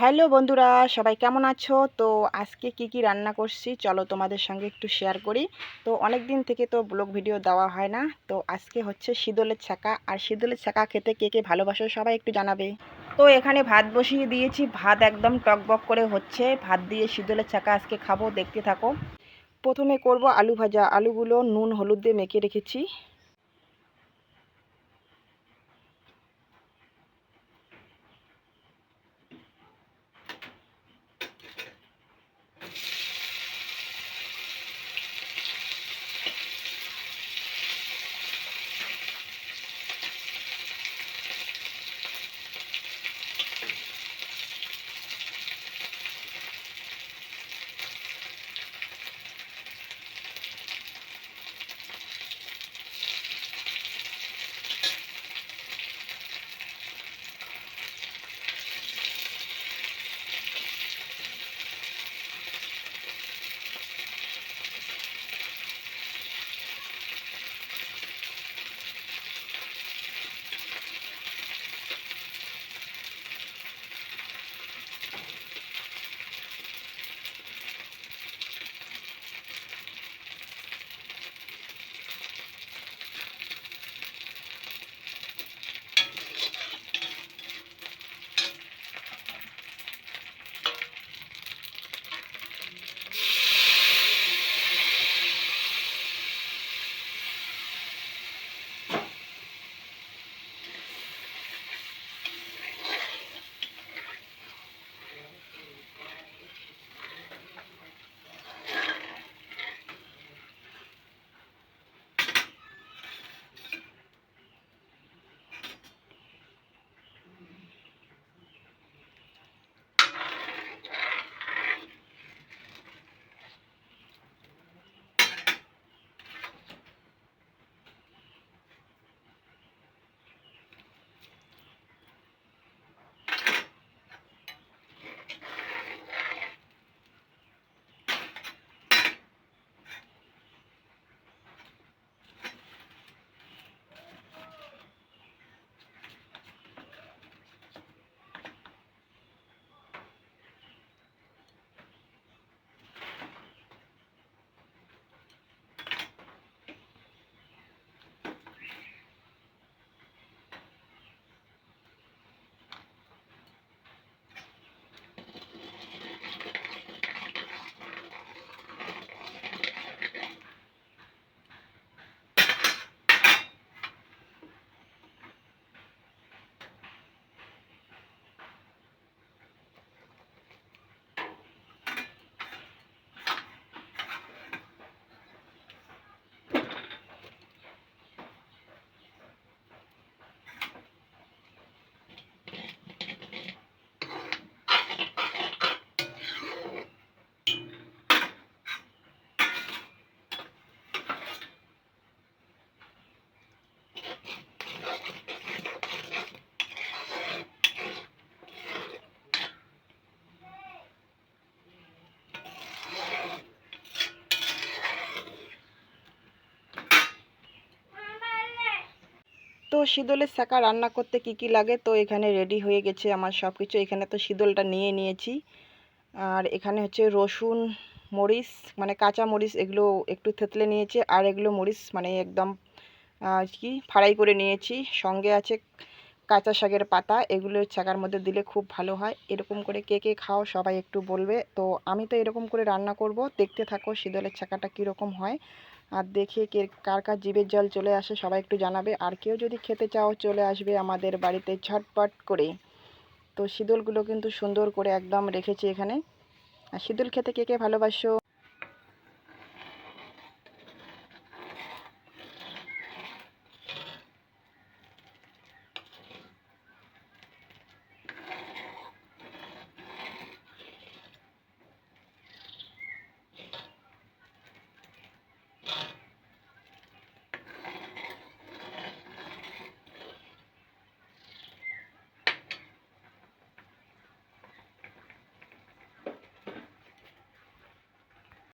Hello বন্ধুরা, সবাই কেমন আছো? তো আজকে কি রান্না করছি চলো তোমাদের সঙ্গে একটু শেয়ার করি। তো অনেক দিন থেকে তো ব্লগ ভিডিও দেওয়া হয় না। তো আজকে হচ্ছে শীদলের ছাকা, আর শীদলের ছাকা খেতে কে ভালোবাসো সবাই একটু জানাবে। তো এখানে ভাত বসিয়ে দিয়েছি, ভাত একদম টকবক করে হচ্ছে। ভাত দিয়ে শীদলের ছাকা আজকে খাবো, দেখতে থাকো। প্রথমে করব আলু ভাজা। আলুগুলো নুন হলুদ দিয়ে মেখে রেখেছি। তো শীদলের ছাকা রান্না করতে কি লাগে, তো এখানে রেডি হয়ে গেছে আমার সব কিছু। এখানে তো শীদলটা নিয়ে নিয়েছি, আর এখানে হচ্ছে রসুন, মরিচ মানে কাঁচা মরিচ, এগুলো একটু থেতলে নিয়েছি। আর এগুলো মরিচ মানে একদম ফ্রাই করে নিয়েছি। সঙ্গে আছে কাঁচা শাকের পাতা, এগুলো ছাকার মধ্যে দিলে খুব ভালো হয়। এরকম করে কে খাও সবাই একটু বলবে। তো আমি তো এরকম করে রান্না করব, দেখতে থাকো শীদলের ছাকাটা কীরকম হয়। আর দেখে কার কার জিভের জল চলে আসে সবাই একটু জানাবে। আর কেউ যদি খেতে চাও চলে আসবে আমাদের বাড়িতে ঝটপট করে। তো শীদলগুলো কিন্তু সুন্দর করে একদম রেখেছি এখানে। আর শীদল খেতে কে ভালোবাসো?